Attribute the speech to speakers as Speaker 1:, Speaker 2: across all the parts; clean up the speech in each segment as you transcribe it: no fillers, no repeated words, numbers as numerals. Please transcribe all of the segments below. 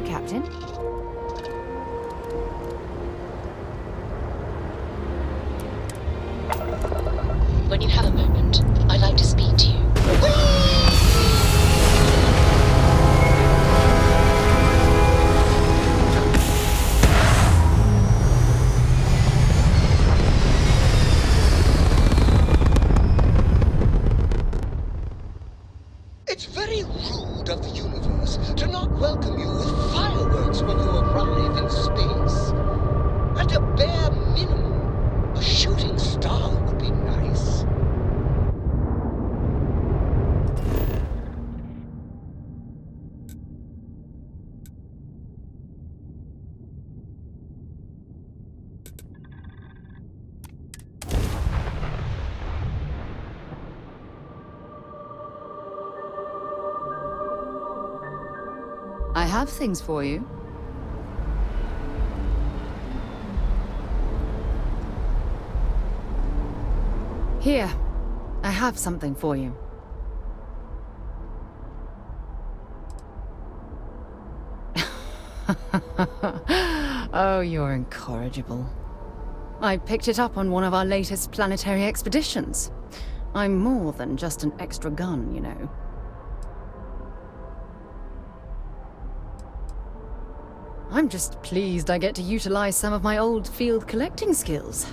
Speaker 1: Captain.
Speaker 2: When you have a moment, I'd like to speak to you.
Speaker 3: It's very rude of the universe to not welcome you with fireworks when you arrive in space. At a bare minimum, a shooting star would be nice.
Speaker 1: I have things for you. Here, I have something for you. Oh, you're incorrigible. I picked it up on one of our latest planetary expeditions. I'm more than just an extra gun, you know. I'm just pleased I get to utilize some of my old field collecting skills.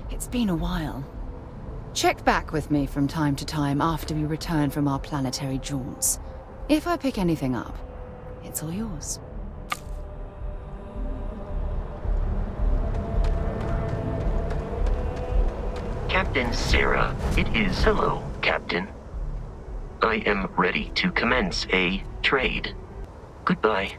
Speaker 1: It's been a while. Check back with me from time to time after we return from our planetary jaunts. If I pick anything up, it's all yours.
Speaker 4: Captain Sarah, it is hello, Captain. I am ready to commence a trade. Goodbye.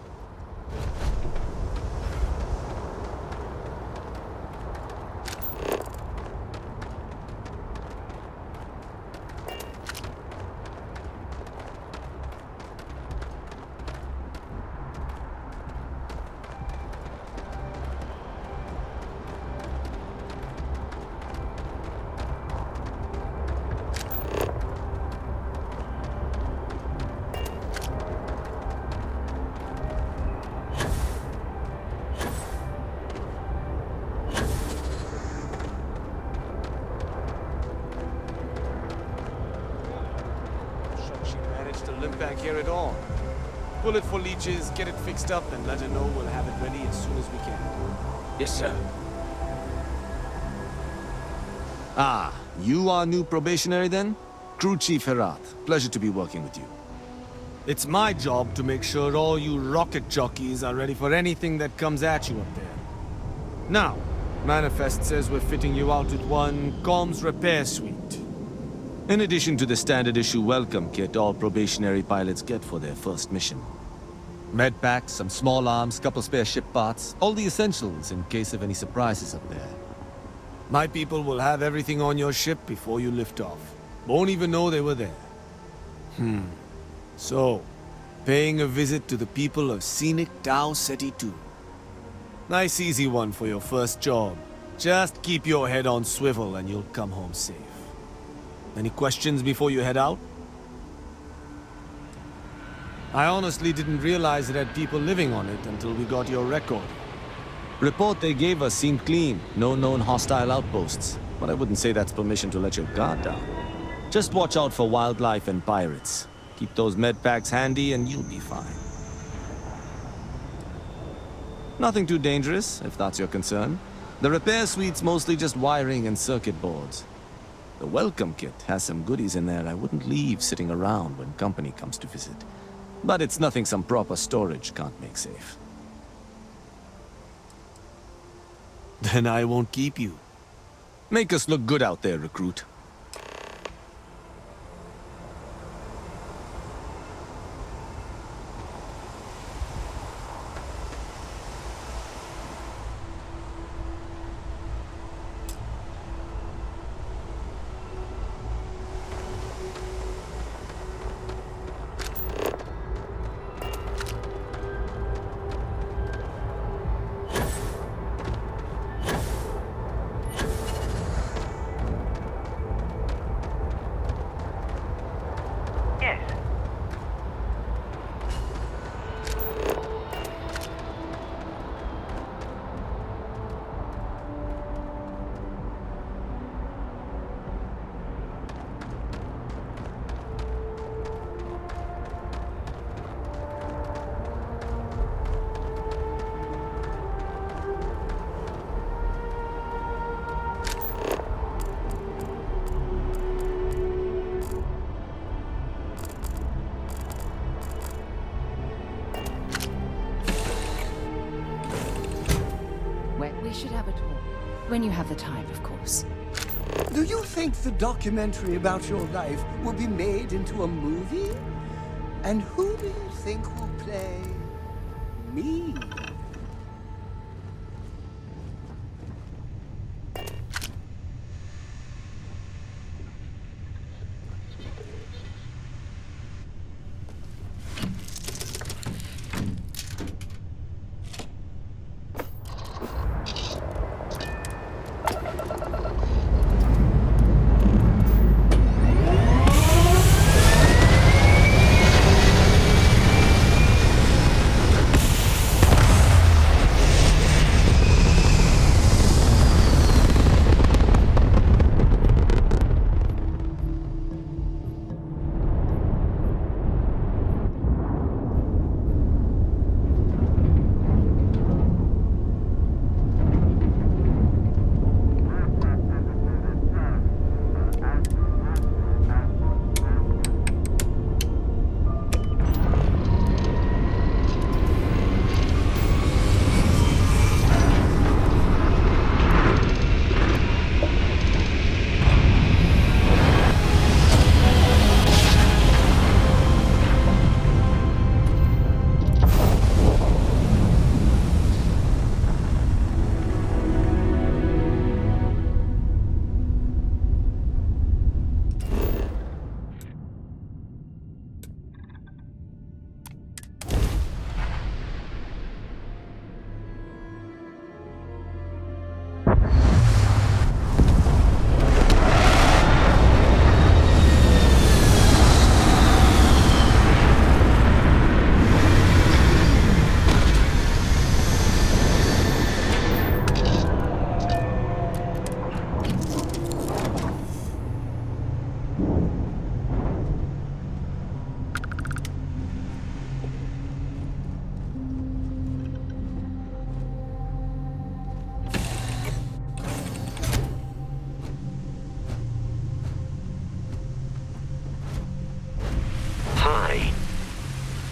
Speaker 5: To limp back here at all. Pull it for leeches, get it fixed up, and let her know we'll have it ready as soon as we can.
Speaker 6: Yes, sir.
Speaker 7: Ah, you are new probationary then? Crew Chief Herat, pleasure to be working with you.
Speaker 5: It's my job to make sure all you rocket jockeys are ready for anything that comes at you up there. Now, Manifest says we're fitting you out with one comms repair suite.
Speaker 7: In addition to the standard issue welcome kit all probationary pilots get for their first mission. Med packs, some small arms, couple spare ship parts, all the essentials in case of any surprises up there.
Speaker 5: My people will have everything on your ship before you lift off. Won't even know they were there. So, paying a visit to the people of scenic Tau Ceti 2. Nice easy one for your first job. Just keep your head on swivel and you'll come home safe. Any questions before you head out? I honestly didn't realize it had people living on it until we got your record.
Speaker 7: Report they gave us seemed clean, no known hostile outposts. But I wouldn't say that's permission to let your guard down. Just watch out for wildlife and pirates. Keep those med packs handy and you'll be fine. Nothing too dangerous, if that's your concern. The repair suite's mostly just wiring and circuit boards. The welcome kit has some goodies in there I wouldn't leave sitting around when company comes to visit. But it's nothing some proper storage can't make safe.
Speaker 5: Then I won't keep you.
Speaker 7: Make us look good out there, recruit.
Speaker 1: Anyway, we should have a talk. When you have the time, of course.
Speaker 3: Do you think the documentary about your life will be made into a movie? And who do you think will play me?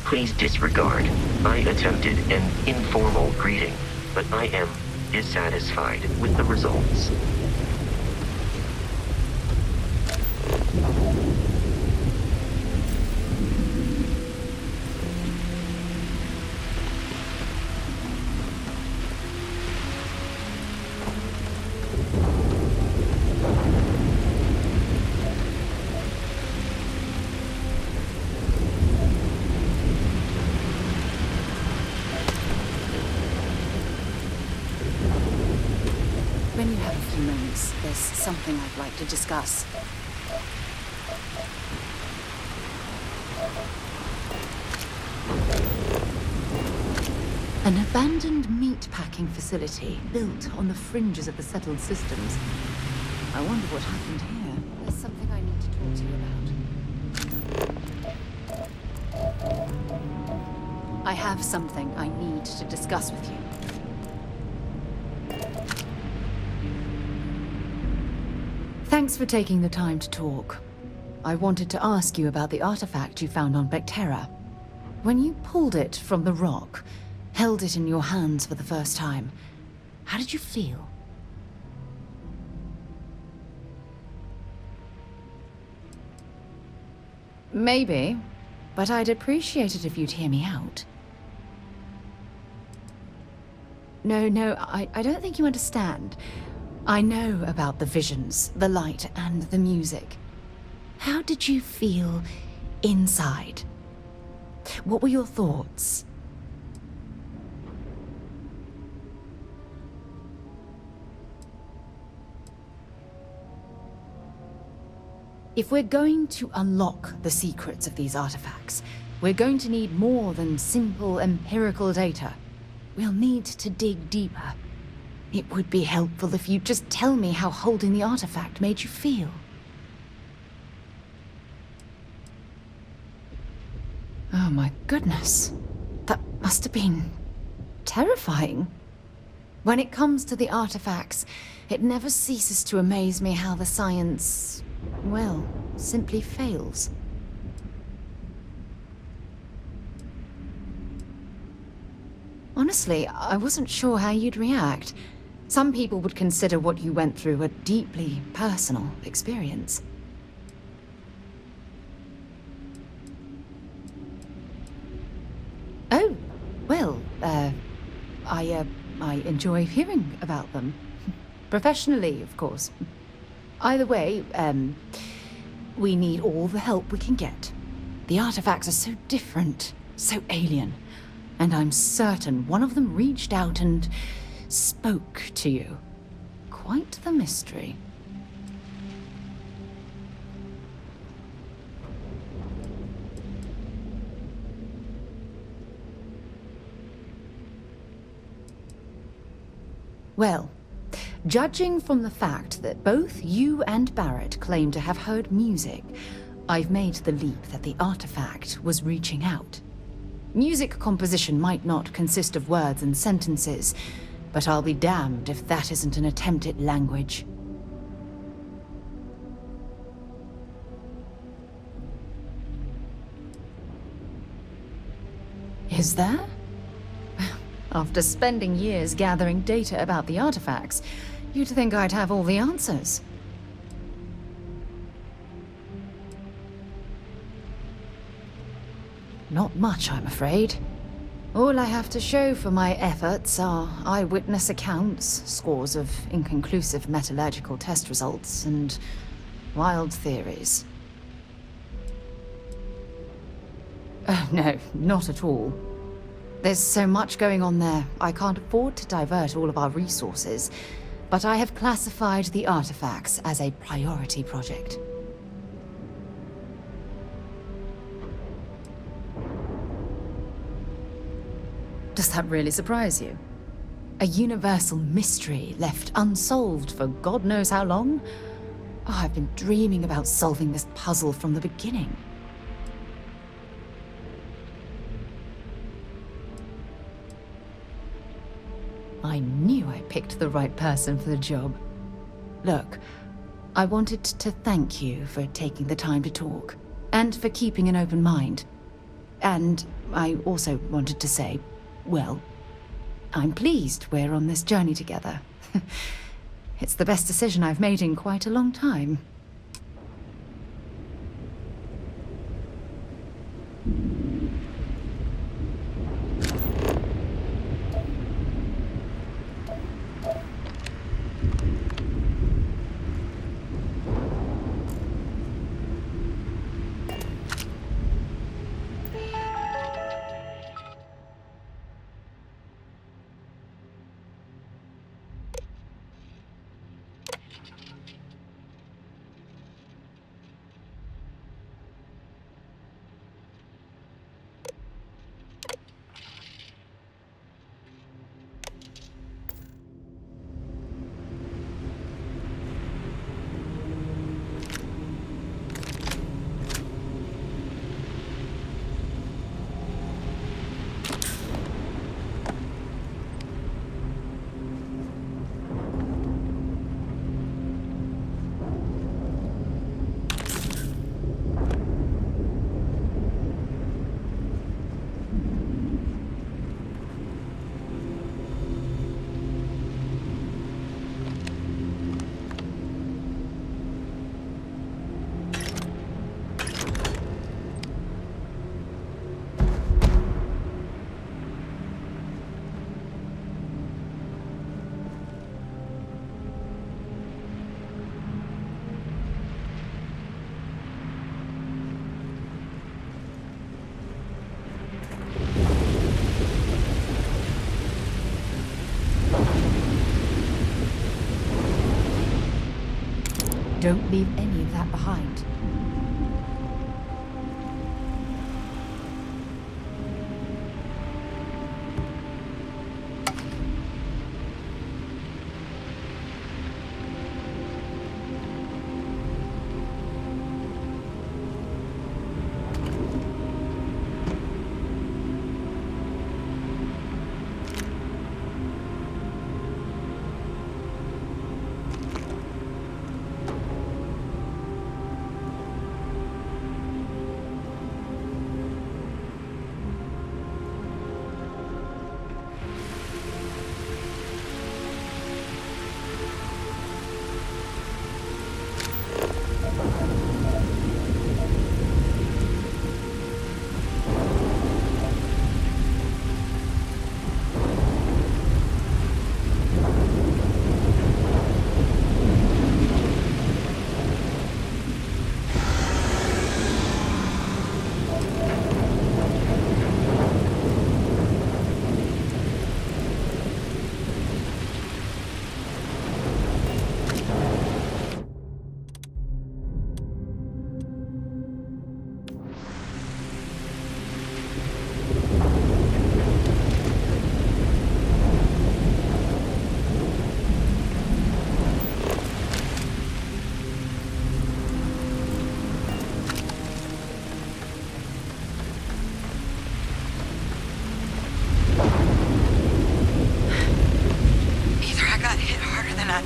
Speaker 4: Please disregard. I attempted an informal greeting, but I am dissatisfied with the results.
Speaker 1: When you have a few moments, there's something I'd like to discuss. An abandoned meat-packing facility built on the fringes of the settled systems. I wonder what happened here. There's something I need to talk to you about. I have something I need to discuss with you. Thanks for taking the time to talk. I wanted to ask you about the artifact you found on Bethesda. When you pulled it from the rock, held it in your hands for the first time, how did you feel? Maybe, but I'd appreciate it if you'd hear me out. No, I don't think you understand. I know about the visions, the light, and the music. How did you feel inside? What were your thoughts? If we're going to unlock the secrets of these artifacts, we're going to need more than simple empirical data. We'll need to dig deeper. It would be helpful if you'd just tell me how holding the artifact made you feel. Oh my goodness. That must have been terrifying. When it comes to the artifacts, it never ceases to amaze me how the science, well, simply fails. Honestly, I wasn't sure how you'd react. Some people would consider what you went through a deeply personal experience. Oh, well, I enjoy hearing about them. Professionally, of course. Either way, we need all the help we can get. The artifacts are so different, so alien. And I'm certain one of them reached out and spoke to you. Quite the mystery. Well, judging from the fact that both you and Barrett claim to have heard music, I've made the leap that the artifact was reaching out. Music composition might not consist of words and sentences, but I'll be damned if that isn't an attempt at language. Is there? After spending years gathering data about the artifacts, you'd think I'd have all the answers. Not much, I'm afraid. All I have to show for my efforts are eyewitness accounts, scores of inconclusive metallurgical test results, and wild theories. Oh, no, not at all. There's so much going on there, I can't afford to divert all of our resources, but I have classified the artifacts as a priority project. Does that really surprise you? A universal mystery left unsolved for God knows how long? Oh, I've been dreaming about solving this puzzle from the beginning. I knew I picked the right person for the job. Look, I wanted to thank you for taking the time to talk, and for keeping an open mind. And I also wanted to say, well, I'm pleased we're on this journey together. It's the best decision I've made in quite a long time. Don't leave any of that behind.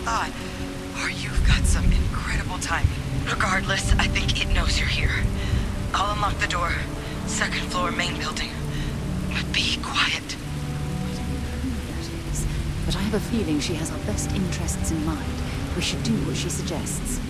Speaker 6: thought. Or you've got some incredible timing. Regardless, I think it knows you're here. I'll unlock the door. Second floor, main building. But be quiet.
Speaker 1: That is. But I have a feeling she has our best interests in mind. We should do what she suggests.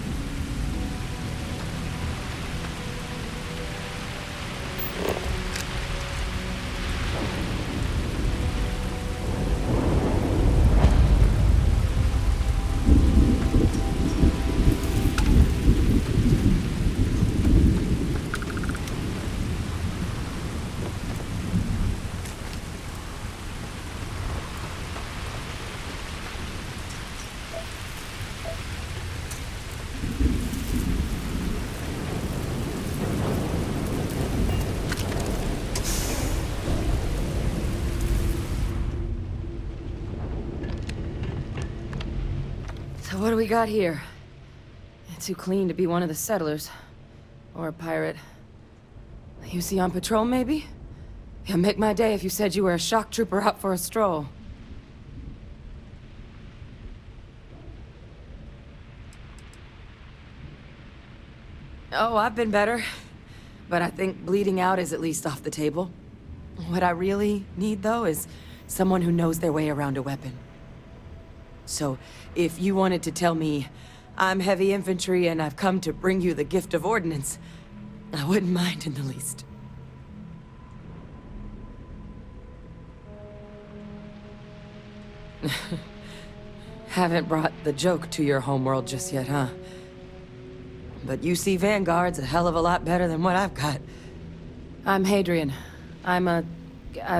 Speaker 6: So what do we got here? Too clean to be one of the settlers. Or a pirate. You see on patrol, maybe? Yeah, make my day if you said you were a shock trooper out for a stroll. Oh, I've been better. But I think bleeding out is at least off the table. What I really need, though, is someone who knows their way around a weapon. So, if you wanted to tell me, I'm heavy infantry and I've come to bring you the gift of ordnance, I wouldn't mind in the least. Haven't brought the joke to your homeworld just yet, huh? But you see Vanguard's a hell of a lot better than what I've got. I'm Hadrian. I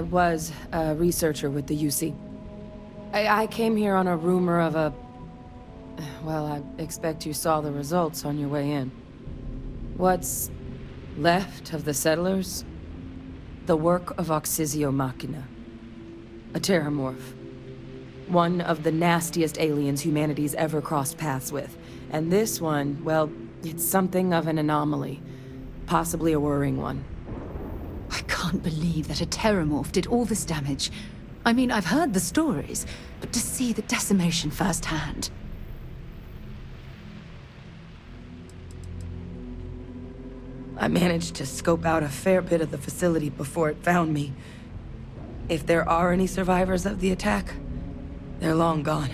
Speaker 6: was a researcher with the UC. I came here on a rumor of a... Well, I expect you saw the results on your way in. What's left of the settlers? The work of Oxysio Machina. A terramorph. One of the nastiest aliens humanity's ever crossed paths with. And this one, well, it's something of an anomaly. Possibly a worrying one.
Speaker 1: I can't believe that a terramorph did all this damage. I mean, I've heard the stories, but to see the decimation firsthand...
Speaker 6: I managed to scope out a fair bit of the facility before it found me. If there are any survivors of the attack, they're long gone.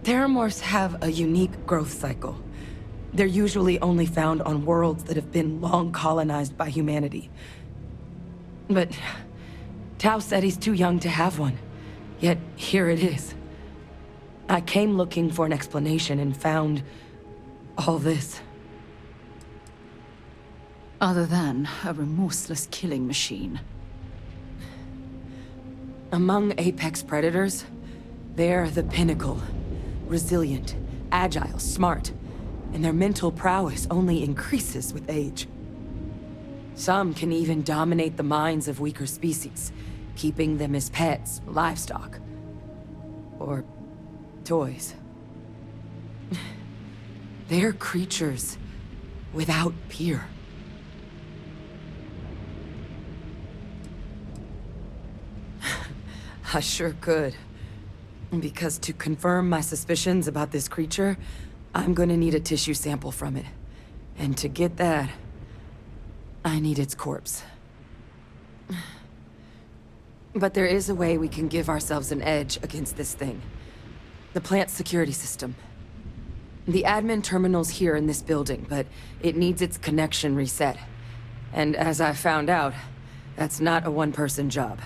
Speaker 6: Terramorphs have a unique growth cycle. They're usually only found on worlds that have been long colonized by humanity. But Tau said he's too young to have one. Yet here it is. I came looking for an explanation and found all this.
Speaker 1: Other than a remorseless killing machine.
Speaker 6: Among apex predators, they're the pinnacle. Resilient, agile, smart, and their mental prowess only increases with age. Some can even dominate the minds of weaker species, keeping them as pets, livestock, or toys. They're creatures without peer. I sure could. Because to confirm my suspicions about this creature, I'm gonna need a tissue sample from it. And to get that, I need its corpse. But there is a way we can give ourselves an edge against this thing. The plant's security system. The admin terminal's here in this building, but it needs its connection reset. And as I found out, that's not a one-person job.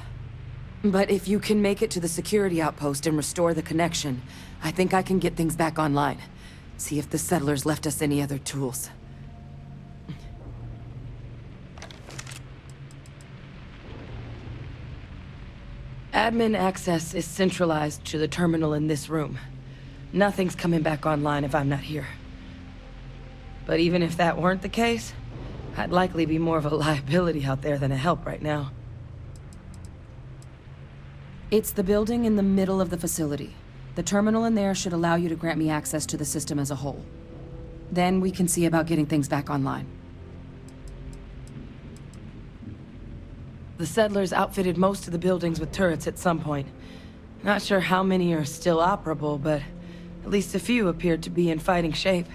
Speaker 6: But if you can make it to the security outpost and restore the connection, I think I can get things back online. See if the settlers left us any other tools. Admin access is centralized to the terminal in this room. Nothing's coming back online if I'm not here. But even if that weren't the case, I'd likely be more of a liability out there than a help right now. It's the building in the middle of the facility. The terminal in there should allow you to grant me access to the system as a whole. Then we can see about getting things back online. The settlers outfitted most of the buildings with turrets at some point. Not sure how many are still operable, but at least a few appeared to be in fighting shape.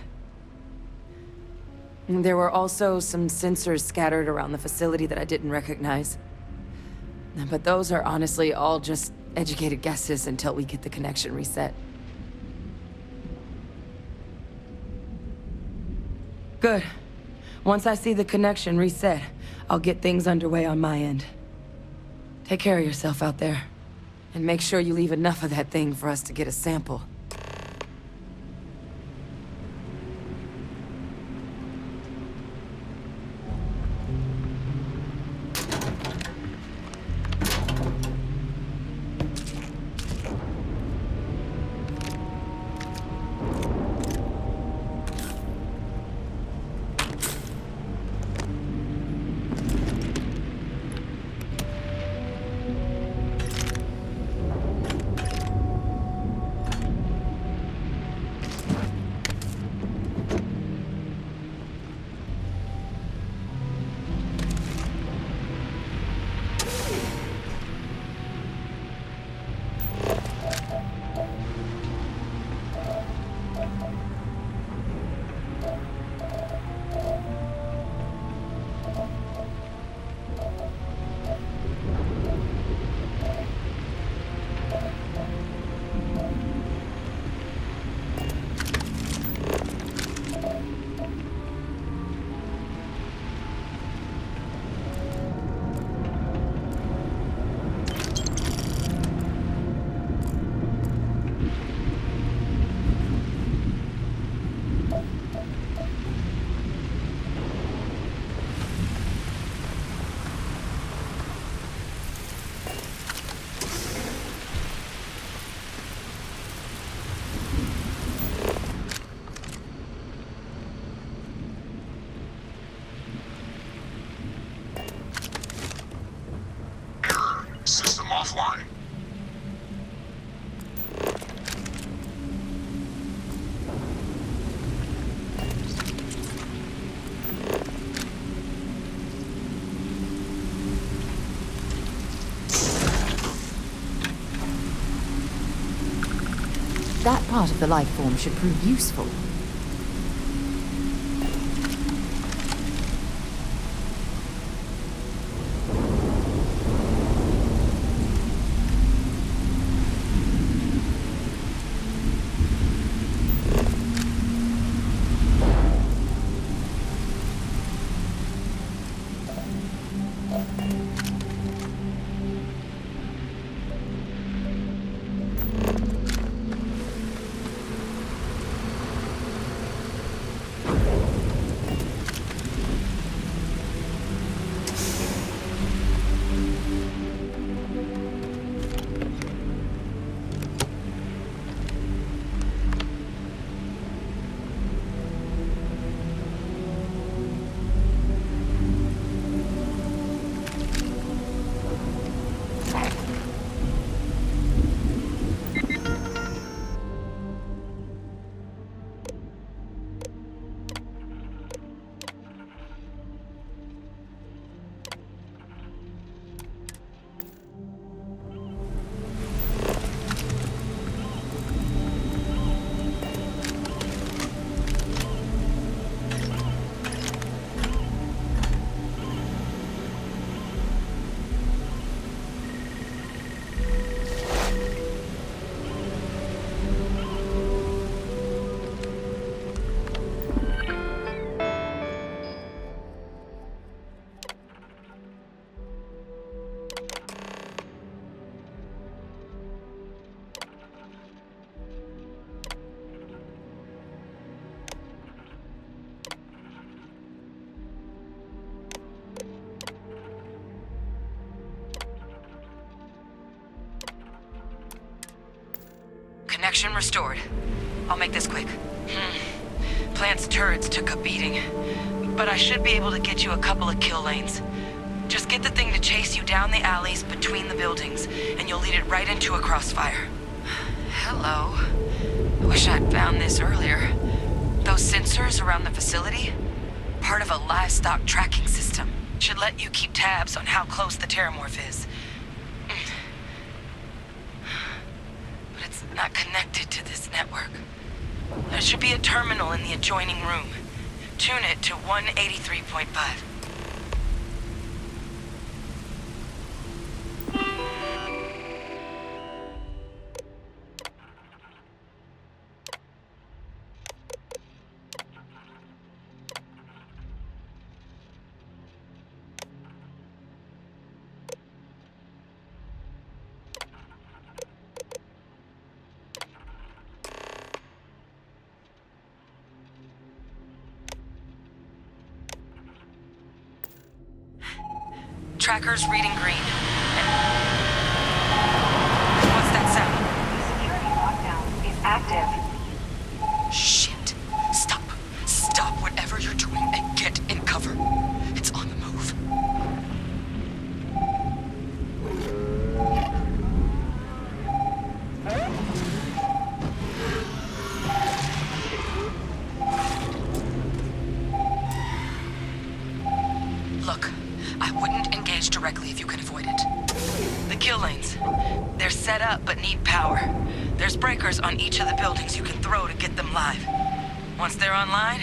Speaker 6: There were also some sensors scattered around the facility that I didn't recognize. But those are honestly all just educated guesses until we get the connection reset. Good. Once I see the connection reset, I'll get things underway on my end. Take care of yourself out there. And make sure you leave enough of that thing for us to get a sample.
Speaker 8: System offline.
Speaker 1: That part of the life form should prove useful.
Speaker 6: Connection restored. I'll make this quick. Plant's turrets took a beating, but I should be able to get you a couple of kill lanes. Just get the thing to chase you down the alleys between the buildings, and you'll lead it right into a crossfire. Hello. I wish I'd found this earlier. Those sensors around the facility? Part of a livestock tracking system. Should let you keep tabs on how close the terramorph is. not connected to this network. There should be a terminal in the adjoining room. Tune it to 183.5. Tracker's reading green. What's that sound?
Speaker 9: Security lockdown is active.
Speaker 6: Shit. Stop. Stop whatever you're doing and get in cover. It's on the move. Look, I wouldn't engage directly if you can avoid it. The kill lanes. They're set up but need power. There's breakers on each of the buildings you can throw to get them live. Once they're online,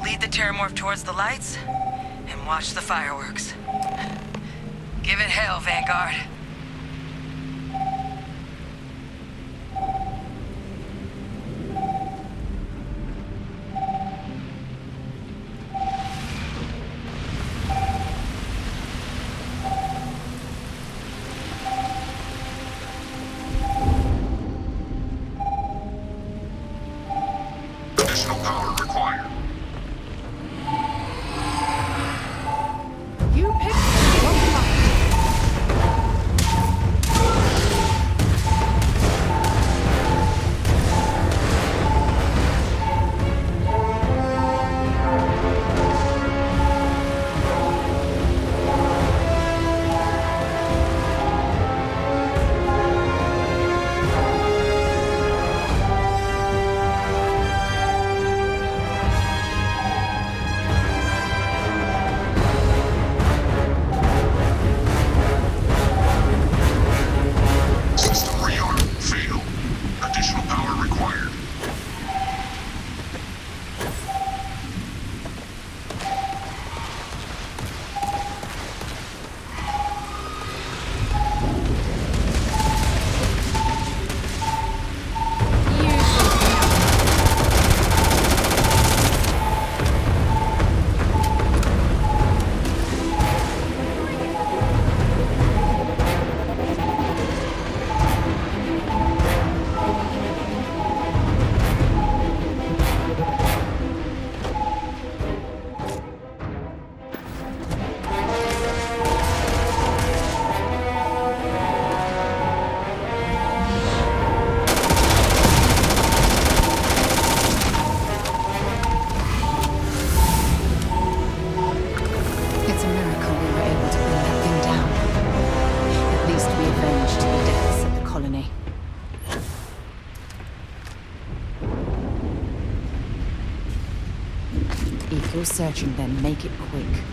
Speaker 6: lead the Terramorph towards the lights and watch the fireworks. Give it hell, Vanguard.
Speaker 8: Additional power required.
Speaker 1: You picked the wrong fight.
Speaker 8: System rearm. Failed. Additional power required.
Speaker 1: It's a miracle we were able to bring that thing down. At least we avenged the deaths of the colony. If you're searching, then make it quick.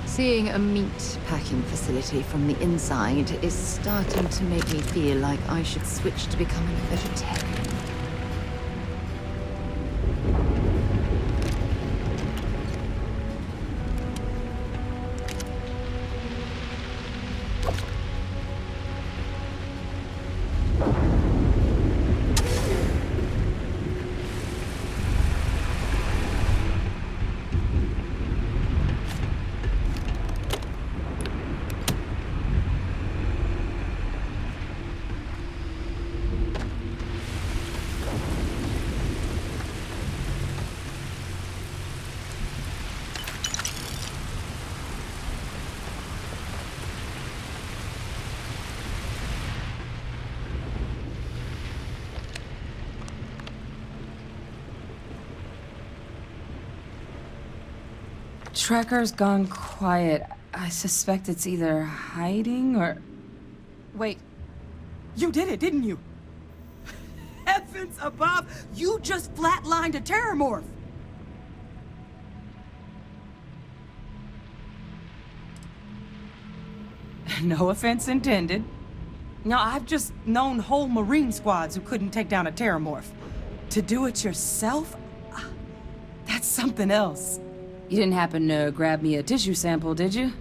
Speaker 1: Seeing a meat packing facility from the inside is starting to make me feel like I should switch to becoming a vegetarian.
Speaker 6: Tracker's gone quiet. I suspect it's either hiding or...
Speaker 10: Wait. You did it, didn't you? Heavens above! You just flatlined a Terramorph!
Speaker 6: No offense intended.
Speaker 10: Now, I've just known whole Marine squads who couldn't take down a terramorph. To do it yourself? That's something else.
Speaker 6: You didn't happen to grab me a tissue sample, did you?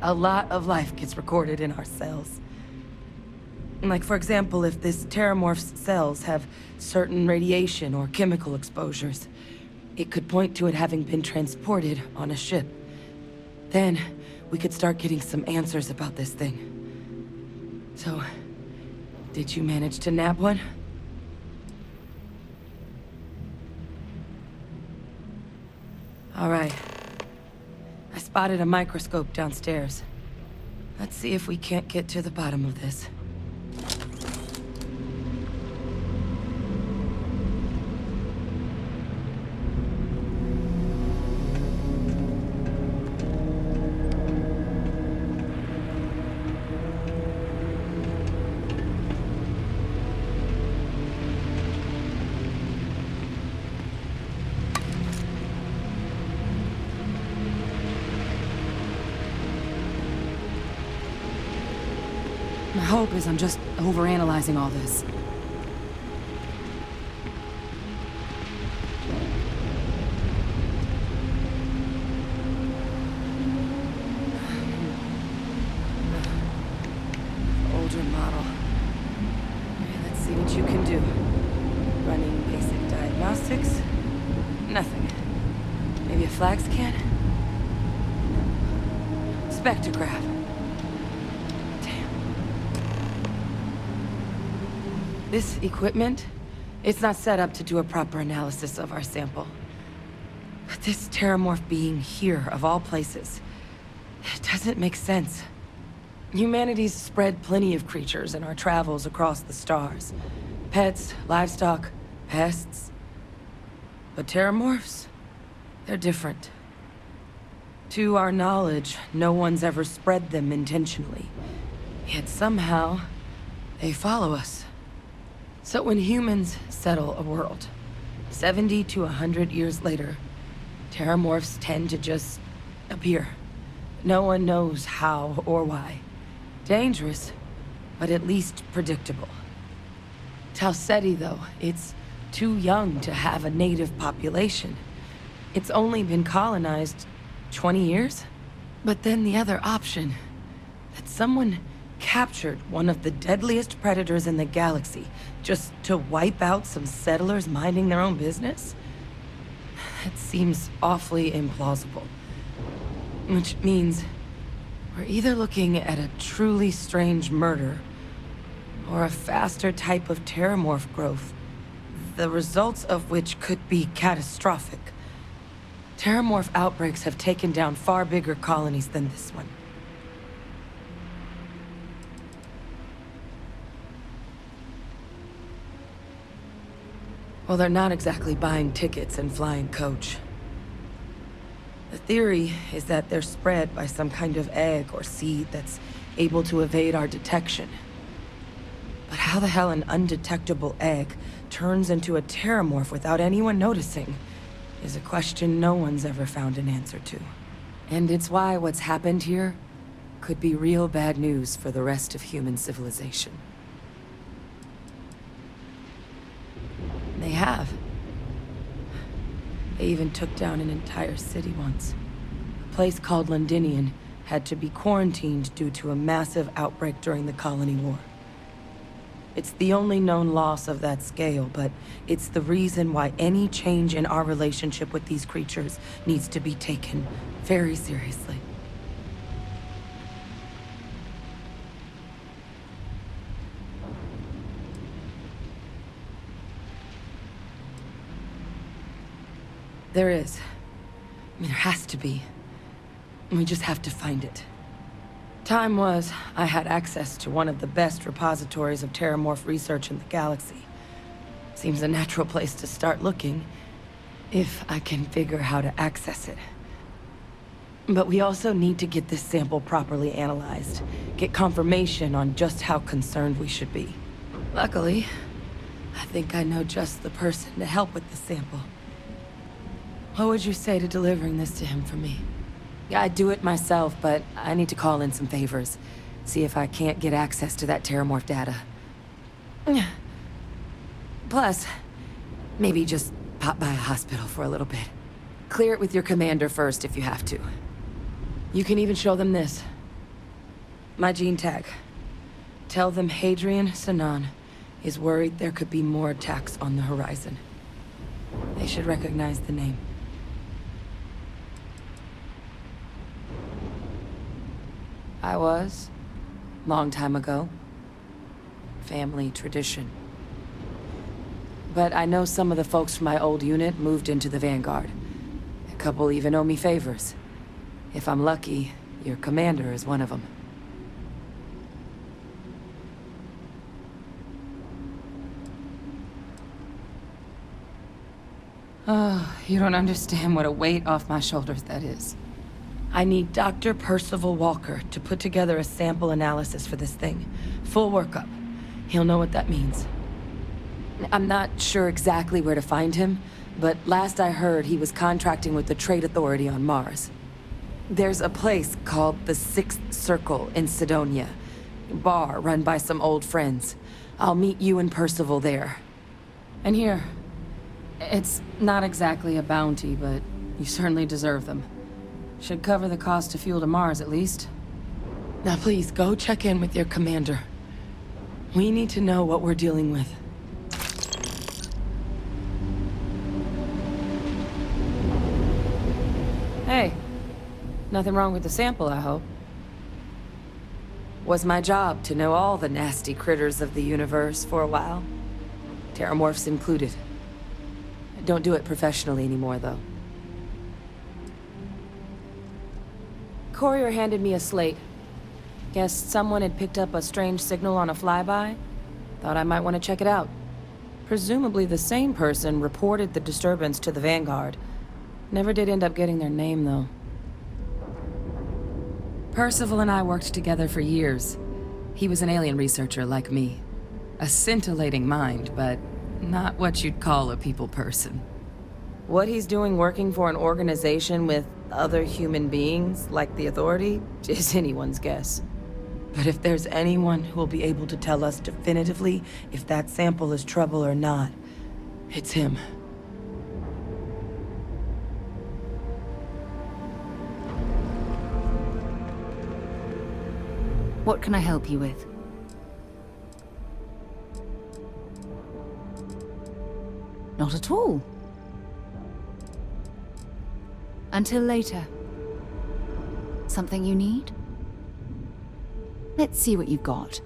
Speaker 6: A lot of life gets recorded in our cells. Like, for example, if this terramorph's cells have certain radiation or chemical exposures, it could point to it having been transported on a ship. Then, we could start getting some answers about this thing. So, did you manage to nab one? All right. I spotted a microscope downstairs. Let's see if we can't get to the bottom of this. My hope is I'm just overanalyzing all this. Older model. Okay, let's see what you can do. Running basic diagnostics? Nothing. Maybe a flag scan? No. Spectrograph. This equipment, it's not set up to do a proper analysis of our sample. But this terramorph being here, of all places, it doesn't make sense. Humanity's spread plenty of creatures in our travels across the stars. Pets, livestock, pests. But terramorphs, they're different. To our knowledge, no one's ever spread them intentionally. Yet somehow, they follow us. So when humans settle a world, 70 to 100 years later, terramorphs tend to just appear. No one knows how or why. Dangerous, but at least predictable. Tau Ceti, though, it's too young to have a native population. It's only been colonized 20 years? But then the other option, that someone captured one of the deadliest predators in the galaxy just to wipe out some settlers minding their own business? That seems awfully implausible. Which means we're either looking at a truly strange murder or a faster type of terramorph growth, the results of which could be catastrophic. Terramorph outbreaks have taken down far bigger colonies than this one. Well, they're not exactly buying tickets and flying coach. The theory is that they're spread by some kind of egg or seed that's able to evade our detection. But how the hell an undetectable egg turns into a terramorph without anyone noticing is a question no one's ever found an answer to. And it's why what's happened here could be real bad news for the rest of human civilization. They have. They even took down an entire city once. A place called Londinium had to be quarantined due to a massive outbreak during the Colony War. It's the only known loss of that scale, but it's the reason why any change in our relationship with these creatures needs to be taken very seriously. There is. I mean, there has to be. We just have to find it. Time was, I had access to one of the best repositories of terramorph research in the galaxy. Seems a natural place to start looking, if I can figure how to access it. But we also need to get this sample properly analyzed, get confirmation on just how concerned we should be. Luckily, I think I know just the person to help with the sample. What would you say to delivering this to him for me? Yeah, I'd do it myself, but I need to call in some favors. See if I can't get access to that terramorph data. Plus, maybe just pop by a hospital for a little bit. Clear it with your commander first if you have to. You can even show them this. My gene tag. Tell them Hadrian Sanan is worried there could be more attacks on the horizon. They should recognize the name. I was. Long time ago. Family tradition. But I know some of the folks from my old unit moved into the Vanguard. A couple even owe me favors. If I'm lucky, your commander is one of them.
Speaker 10: Oh, you don't understand what a weight off my shoulders that is.
Speaker 6: I need Dr. Percival Walker to put together a sample analysis for this thing. Full workup. He'll know what that means. I'm not sure exactly where to find him, but last I heard he was contracting with the Trade Authority on Mars. There's a place called the Sixth Circle in Sidonia. Bar run by some old friends. I'll meet you and Percival there.
Speaker 10: And here, it's not exactly a bounty, but you certainly deserve them. Should cover the cost to fuel to Mars, at least.
Speaker 6: Now please, go check in with your commander. We need to know what we're dealing with.
Speaker 10: Hey, nothing wrong with the sample, I hope.
Speaker 6: Was my job to know all the nasty critters of the universe for a while. Terramorphs included. I don't do it professionally anymore, though.
Speaker 10: Courier handed me a slate. Guess someone had picked up a strange signal on a flyby. Thought I might want to check it out. Presumably the same person reported the disturbance to the Vanguard. Never did end up getting their name, though. Percival and I worked together for years. He was an alien researcher like me. A scintillating mind, but not what you'd call a people person. What he's doing working for an organization with other human beings, like the Authority, is anyone's guess.
Speaker 6: But if there's anyone who will be able to tell us definitively if that sample is trouble or not, it's him.
Speaker 1: What can I help you with? Not at all. Until later. Something you need? Let's see what you've got.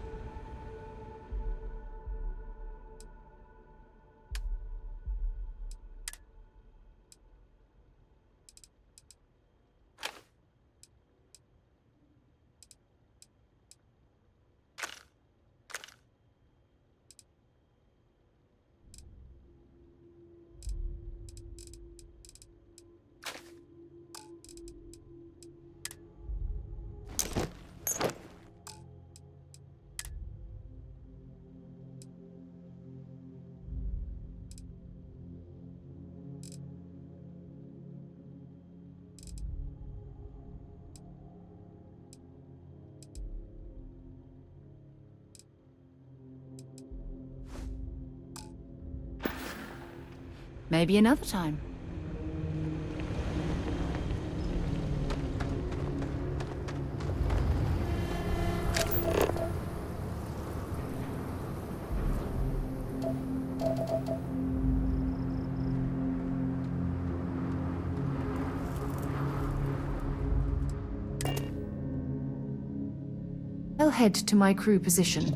Speaker 1: Maybe another time. I'll head to my crew position.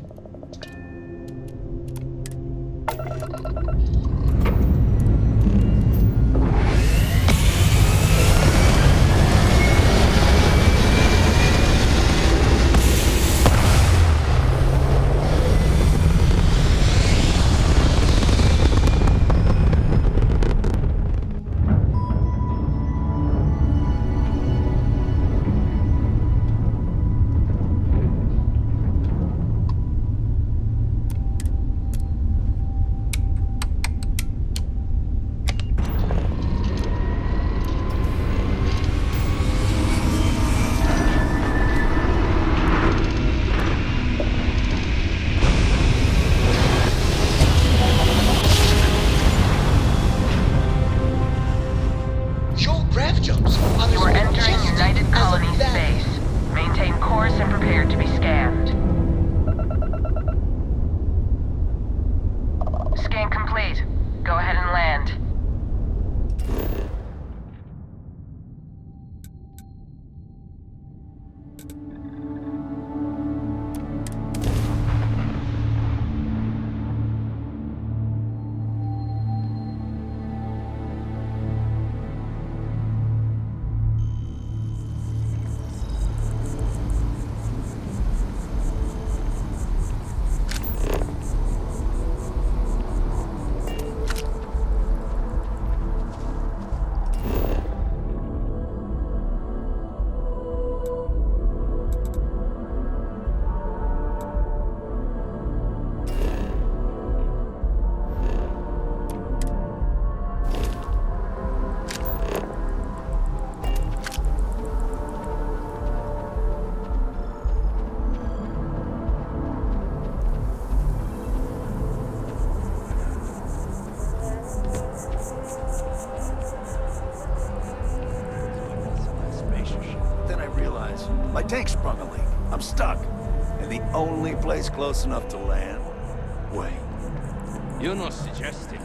Speaker 10: complete. Go ahead and land.
Speaker 11: My tank sprung a leak. I'm stuck. And the only place close enough to land? Wait.
Speaker 12: You're not suggesting.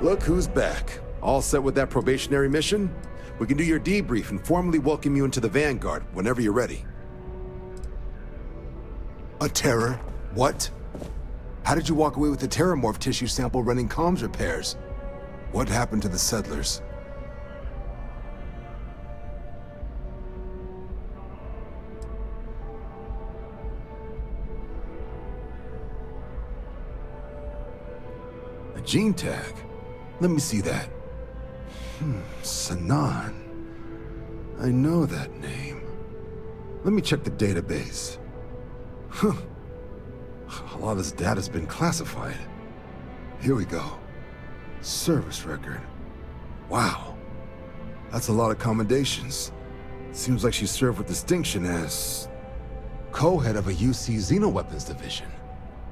Speaker 13: Look who's back. All set with that probationary mission? We can do your debrief and formally welcome you into the Vanguard whenever you're ready. A terror? What? How did you walk away with the terramorph tissue sample running comms repairs? What happened to the settlers? A gene tag? Let me see that. Sanan. I know that name. Let me check the database. Huh. A lot of this data's been classified. Here we go. Service record. Wow. That's a lot of commendations. Seems like she served with distinction as co-head of a UC Xenoweapons division.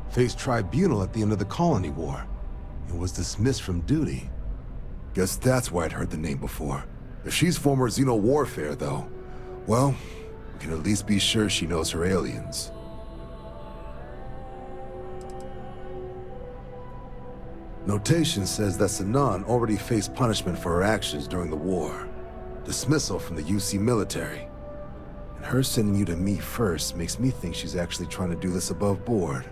Speaker 13: Faced tribunal at the end of the Colony War. And was dismissed from duty. Guess that's why I'd heard the name before. If she's former Xeno warfare, though, well, we can at least be sure she knows her aliens. Notation says that Sanan already faced punishment for her actions during the war. Dismissal from the UC military. And her sending you to me first makes me think she's actually trying to do this above board.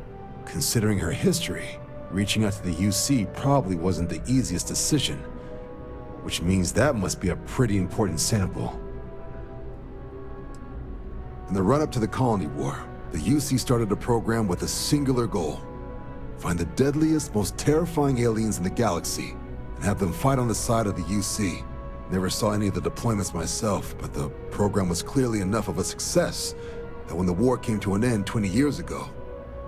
Speaker 13: Considering her history, reaching out to the UC probably wasn't the easiest decision, which means that must be a pretty important sample. In the run-up to the Colony War, the UC started a program with a singular goal: find the deadliest, most terrifying aliens in the galaxy and have them fight on the side of the UC. Never saw any of the deployments myself, but the program was clearly enough of a success that when the war came to an end 20 years ago,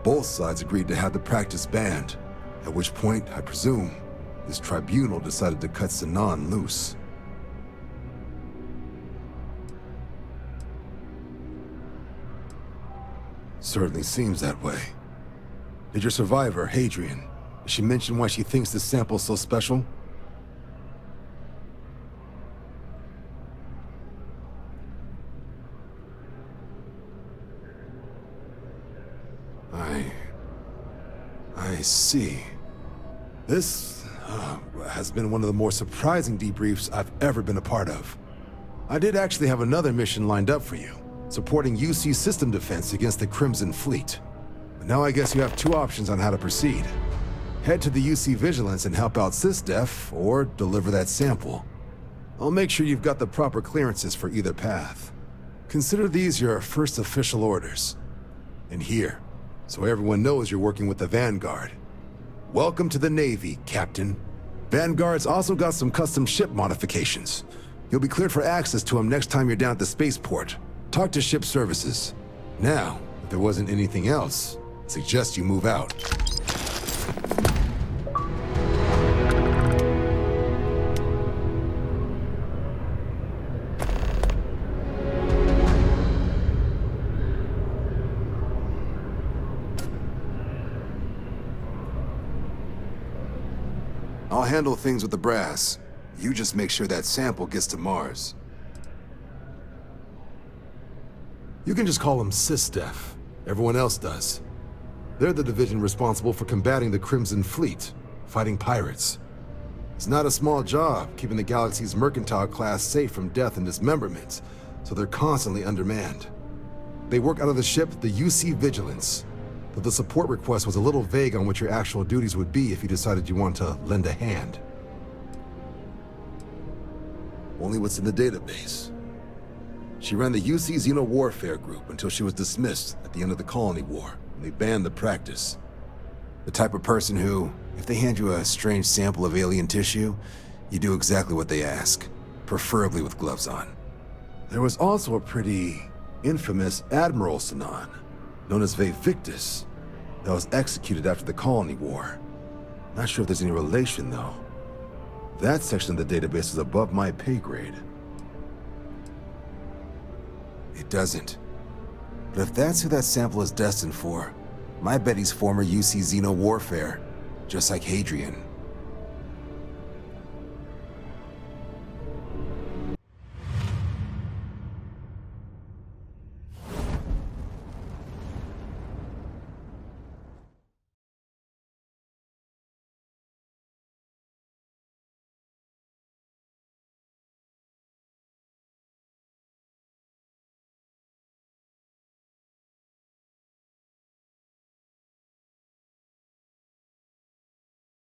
Speaker 13: both sides agreed to have the practice banned. At which point, I presume, this tribunal decided to cut Sanan loose. Certainly seems that way. Did your survivor, Hadrian, did she mention why she thinks this sample's so special? I see. This has been one of the more surprising debriefs I've ever been a part of. I did actually have another mission lined up for you, supporting UC system defense against the Crimson Fleet. But now I guess you have two options on how to proceed. Head to the UC Vigilance and help out SysDef, or deliver that sample. I'll make sure you've got the proper clearances for either path. Consider these your first official orders. And here, so everyone knows you're working with the Vanguard. Welcome to the Navy, Captain. Vanguard's also got some custom ship modifications. You'll be cleared for access to them next time you're down at the spaceport. Talk to ship services. Now, if there wasn't anything else, I suggest you move out. I'll handle things with the brass. You just make sure that sample gets to Mars. You can just call them SysDef. Everyone else does. They're the division responsible for combating the Crimson Fleet, fighting pirates. It's not a small job, keeping the galaxy's mercantile class safe from death and dismemberment, so they're constantly undermanned. They work out of the ship, the UC Vigilance, but the support request was a little vague on what your actual duties would be if you decided you wanted to lend a hand. Only what's in the database. She ran the UC Xeno Warfare Group until she was dismissed at the end of the Colony War, and they banned the practice. The type of person who, if they hand you a strange sample of alien tissue, you do exactly what they ask, preferably with gloves on. There was also a pretty infamous Admiral Sinan, known as Victus, that was executed after the Colony War. Not sure if there's any relation, though. That section of the database is above my pay grade. It doesn't. But if that's who that sample is destined for, my bet he's former UC Xeno Warfare, just like Hadrian.